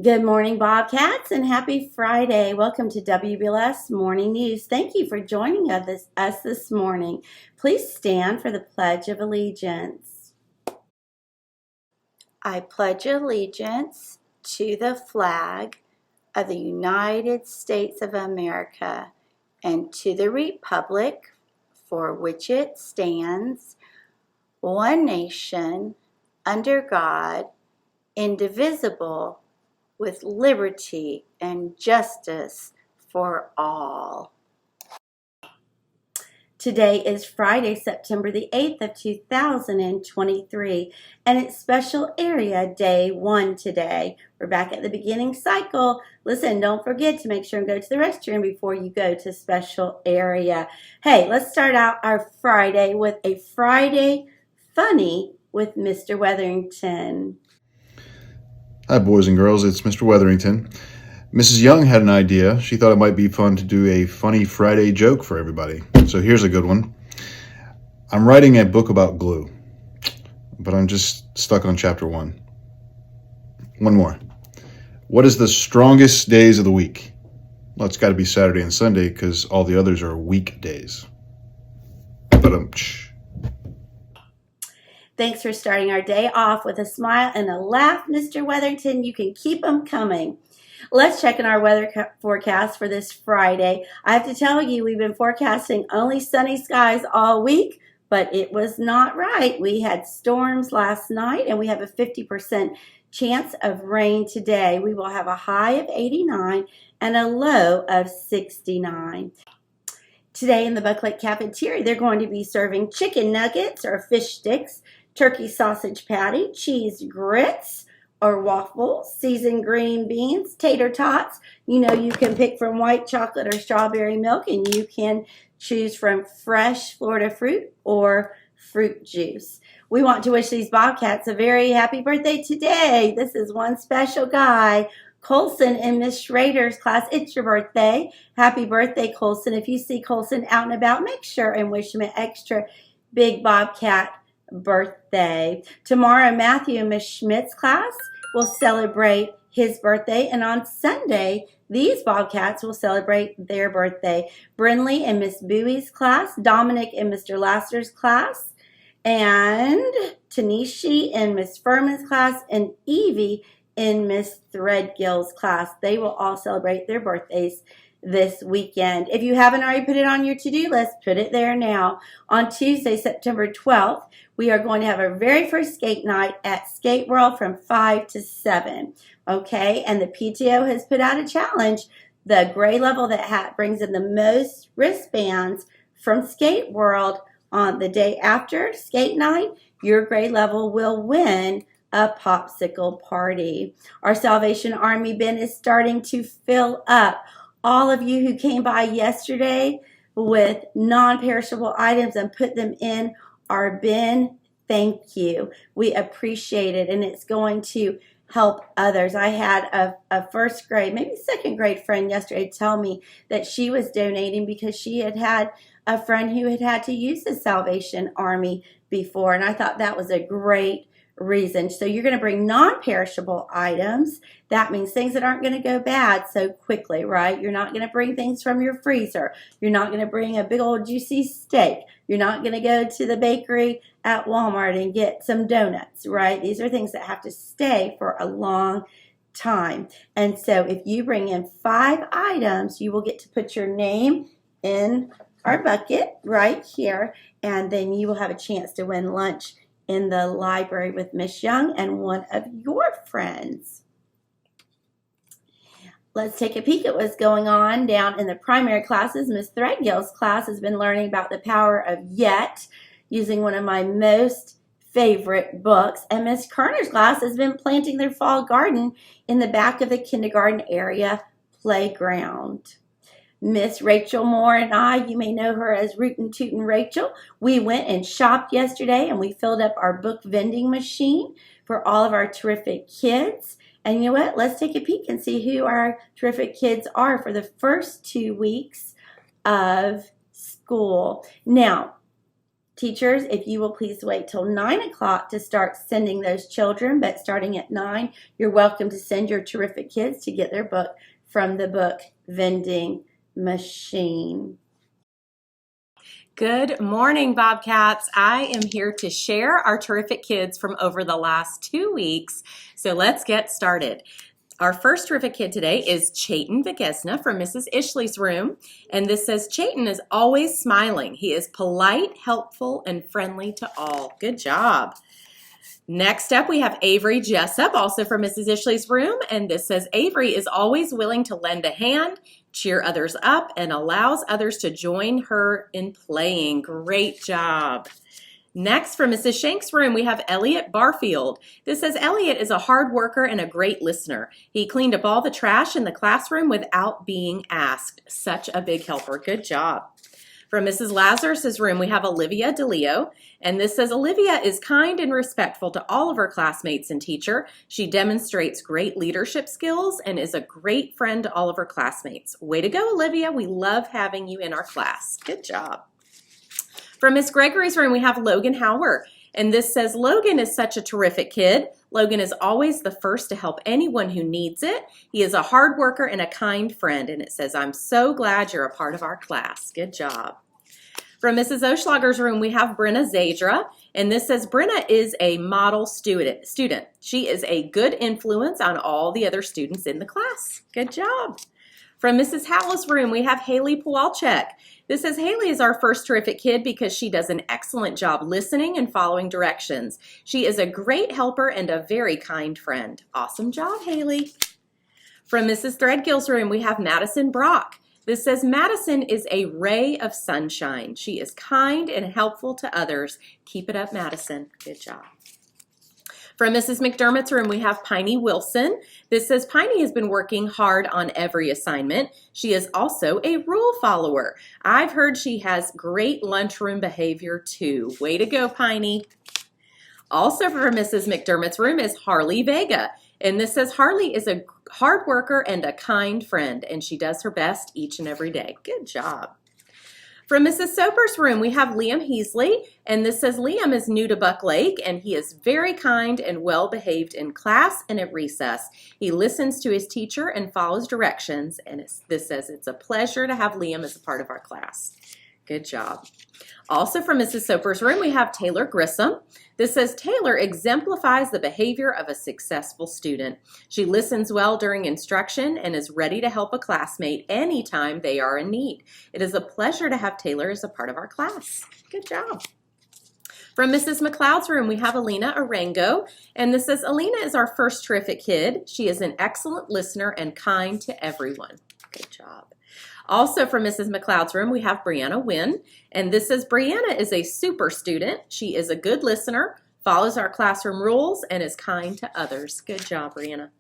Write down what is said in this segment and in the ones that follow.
Good morning, Bobcats, and happy Friday. Welcome to WBLS Morning News. Thank you for joining us this morning. Please stand for the Pledge of Allegiance. I pledge allegiance to the flag of the United States of America and to the republic for which it stands, one nation, under God, indivisible, with liberty and justice for all. Today is Friday, September the 8th of 2023, and it's Special Area Day 1 today. We're back at the beginning cycle. Listen, don't forget to make sure and go to the restroom before you go to Special Area. Hey, let's start out our Friday with a Friday Funny with Mr. Wetherington. Hi, boys and girls. It's Mr. Wetherington. Mrs. Young had an idea. She thought it might be fun to do a funny Friday joke for everybody. So here's a good one. I'm writing a book about glue, but I'm just stuck on chapter 1. One more. What is the strongest days of the week? Well, it's got to be Saturday and Sunday because all the others are weekdays. Thanks for starting our day off with a smile and a laugh, Mr. Wetherington. You can keep them coming. Let's check in our weather forecast for this Friday. I have to tell you, we've been forecasting only sunny skies all week, but it was not right. We had storms last night, and we have a 50% chance of rain today. We will have a high of 89 and a low of 69. Today in the Buck Lake cafeteria, they're going to be serving chicken nuggets or fish sticks, turkey sausage patty, cheese grits or waffles, seasoned green beans, tater tots. You know, you can pick from white chocolate or strawberry milk, and you can choose from fresh Florida fruit or fruit juice. We want to wish these Bobcats a very happy birthday today. This is one special guy, Colson in Miss Schrader's class. It's your birthday. Happy birthday, Colson. If you see Colson out and about, make sure and wish him an extra big Bobcat birthday. Tomorrow, Matthew in Miss Schmidt's class will celebrate his birthday, and on Sunday, these Bobcats will celebrate their birthday. Brinley in Miss Bowie's class, Dominic in Mr. Lasser's class, and Tanishi in Miss Furman's class, and Evie in Miss Threadgill's class. They will all celebrate their birthdays this weekend. If you haven't already put it on your to-do list, put it there now. On Tuesday, September 12th, we are going to have our very first skate night at Skate World from 5 to 7. Okay, and the PTO has put out a challenge. The grade level that brings in the most wristbands from Skate World on the day after skate night, your grade level will win a popsicle party. Our Salvation Army bin is starting to fill up. All of you who came by yesterday with non-perishable items and put them in our bin, thank you. We appreciate it, and it's going to help others. I had a first grade, maybe second grade friend yesterday tell me that she was donating because she had a friend who had to use the Salvation Army before, and I thought that was a great reason. So you're going to bring non-perishable items. That means things that aren't going to go bad so quickly, right? You're not going to bring things from your freezer. You're not going to bring a big old juicy steak. You're not going to go to the bakery at Walmart and get some donuts, right? These are things that have to stay for a long time. And so if you bring in 5 items, you will get to put your name in our bucket right here, and then you will have a chance to win lunch in the library with Miss Young and one of your friends. Let's take a peek at what's going on down in the primary classes. Miss Threadgill's class has been learning about the power of yet using one of my most favorite books. And Miss Kerner's class has been planting their fall garden in the back of the kindergarten area playground. Miss Rachel Moore and I, you may know her as Rootin' Tootin' Rachel. We went and shopped yesterday, and we filled up our book vending machine for all of our terrific kids. And you know what? Let's take a peek and see who our terrific kids are for the first 2 weeks of school. Now, Teachers, if you will please wait till 9 o'clock to start sending those children, but starting at 9, you're welcome to send your terrific kids to get their book from the book vending machine. Good morning, Bobcats. I am here to share our terrific kids from over the last 2 weeks. So let's get started. Our first terrific kid today is Chayton Vigesna from Mrs. Ishley's room. And this says, Chayton is always smiling. He is polite, helpful, and friendly to all. Good job. Next up, we have Avery Jessup, also from Mrs. Ishley's room. And this says, Avery is always willing to lend a hand, cheer others up, and allows others to join her in playing. Great job. Next, from Mrs. Shank's room, we have Elliot Barfield. This says, Elliot is a hard worker and a great listener. He cleaned up all the trash in the classroom without being asked. Such a big helper. Good job. From Mrs. Lazarus's room, we have Olivia DeLeo. And this says, Olivia is kind and respectful to all of her classmates and teacher. She demonstrates great leadership skills and is a great friend to all of her classmates. Way to go, Olivia. We love having you in our class. Good job. From Miss Gregory's room, we have Logan Hauer. And this says, Logan is such a terrific kid. Logan is always the first to help anyone who needs it. He is a hard worker and a kind friend. And it says, I'm so glad you're a part of our class. Good job. From Mrs. Oschlager's room, we have Brenna Zadra. And this says, Brenna is a model student. She is a good influence on all the other students in the class. Good job. From Mrs. Howell's room, we have Haley Pawalczyk. This says, Haley is our first terrific kid because she does an excellent job listening and following directions. She is a great helper and a very kind friend. Awesome job, Haley. From Mrs. Threadgill's room, we have Madison Brock. This says, Madison is a ray of sunshine. She is kind and helpful to others. Keep it up, Madison. Good job. From Mrs. McDermott's room, we have Piney Wilson. This says, Piney has been working hard on every assignment. She is also a rule follower. I've heard she has great lunchroom behavior too. Way to go, Piney. Also from Mrs. McDermott's room is Harley Vega. And this says, Harley is a hard worker and a kind friend, and she does her best each and every day. Good job. From Mrs. Soper's room, we have Liam Heasley, and this says Liam is new to Buck Lake, and he is very kind and well-behaved in class and at recess. He listens to his teacher and follows directions, and this says it's a pleasure to have Liam as a part of our class. Good job. Also from Mrs. Soper's room, we have Taylor Grissom. This says Taylor exemplifies the behavior of a successful student. She listens well during instruction and is ready to help a classmate anytime they are in need. It is a pleasure to have Taylor as a part of our class. Good job. From Mrs. McLeod's room, we have Alina Arango, and this says Alina is our first terrific kid. She is an excellent listener and kind to everyone. Good job. Also from Mrs. McLeod's room, we have Brianna Wynn, and this says Brianna is a super student. She is a good listener, follows our classroom rules, and is kind to others. Good job, Brianna.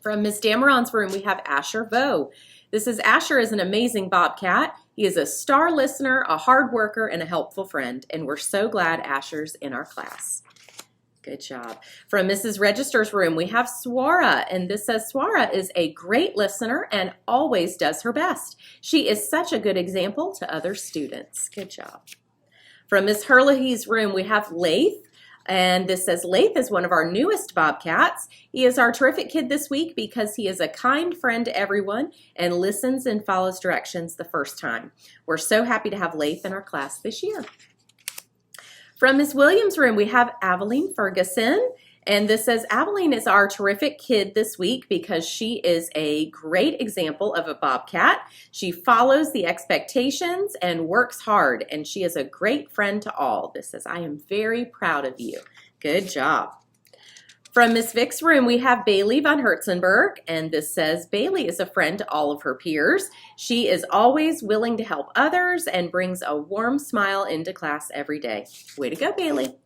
From Ms. Dameron's room, we have Asher Vo. This is Asher is an amazing Bobcat. He is a star listener, a hard worker, and a helpful friend, and we're so glad Asher's in our class. Good job. From Mrs. Register's room, we have Swara, and this says Swara is a great listener and always does her best. She is such a good example to other students. Good job. From Ms. Herlihy's room, we have Lath, and this says Lath is one of our newest Bobcats. He is our terrific kid this week because he is a kind friend to everyone and listens and follows directions the first time. We're so happy to have Lath in our class this year. From Ms. Williams' room, we have Aveline Ferguson, and this says Aveline is our terrific kid this week because she is a great example of a Bobcat. She follows the expectations and works hard, and she is a great friend to all. This says, I am very proud of you. Good job. From Miss Vick's room, we have Bailey von Herzenberg, and this says Bailey is a friend to all of her peers. She is always willing to help others and brings a warm smile into class every day. Way to go, Bailey.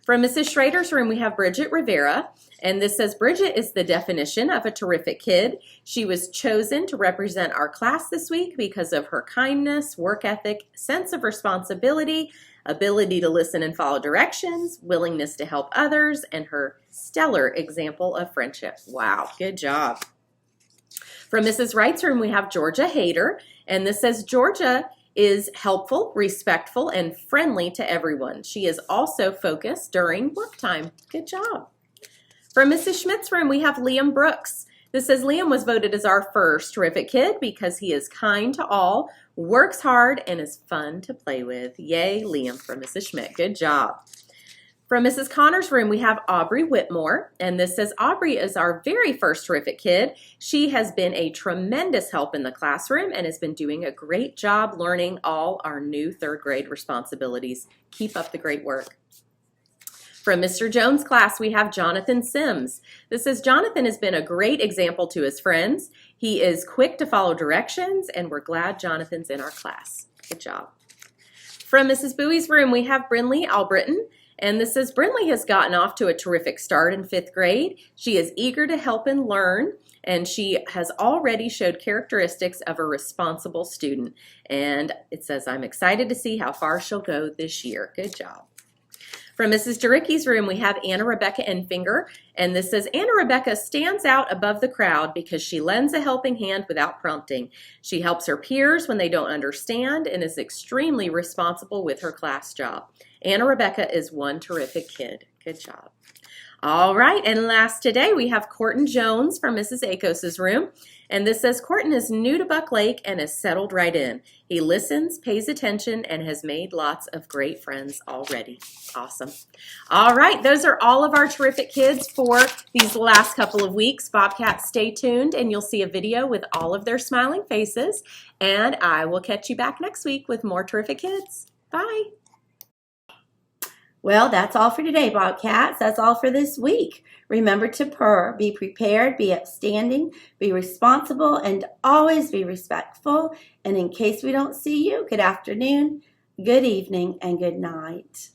From Mrs. Schrader's room, we have Bridget Rivera, and this says Bridget is the definition of a terrific kid. She was chosen to represent our class this week because of her kindness, work ethic, sense of responsibility, ability to listen and follow directions, willingness to help others, and her stellar example of friendship. Wow, good job. From Mrs. Wright's room, we have Georgia Hayter, and this says Georgia is helpful, respectful, and friendly to everyone. She is also focused during work time. Good job. From Mrs. Schmidt's room, we have Liam Brooks. This says Liam was voted as our first terrific kid because he is kind to all, works hard, and is fun to play with. Yay, Liam, from Mrs. Schmidt. Good job. From Mrs. Connor's room, we have Aubrey Whitmore, and this says Aubrey is our very first terrific kid. She has been a tremendous help in the classroom and has been doing a great job learning all our new third grade responsibilities. Keep up the great work. From Mr. Jones' class, we have Jonathan Sims. This says Jonathan has been a great example to his friends. He is quick to follow directions, and we're glad Jonathan's in our class. Good job. From Mrs. Bowie's room, we have Brinley Albritton. And this says Brinley has gotten off to a terrific start in 5th grade. She is eager to help and learn, and she has already showed characteristics of a responsible student. And it says, I'm excited to see how far she'll go this year. Good job. From Mrs. Jaricki's room, we have Anna Rebecca Enfinger, and this says Anna Rebecca stands out above the crowd because she lends a helping hand without prompting. She helps her peers when they don't understand and is extremely responsible with her class job. Anna Rebecca is one terrific kid. Good job. All right, and last today we have Corton Jones from Mrs. Akos's room. And this says Corton is new to Buck Lake and is settled right in. He listens, pays attention, and has made lots of great friends already. Awesome. All right, those are all of our terrific kids for these last couple of weeks. Bobcats, stay tuned, and you'll see a video with all of their smiling faces. And I will catch you back next week with more terrific kids. Bye. Well, that's all for today, Bobcats. That's all for this week. Remember to purr, be prepared, be upstanding, be responsible, and always be respectful. And in case we don't see you, good afternoon, good evening, and good night.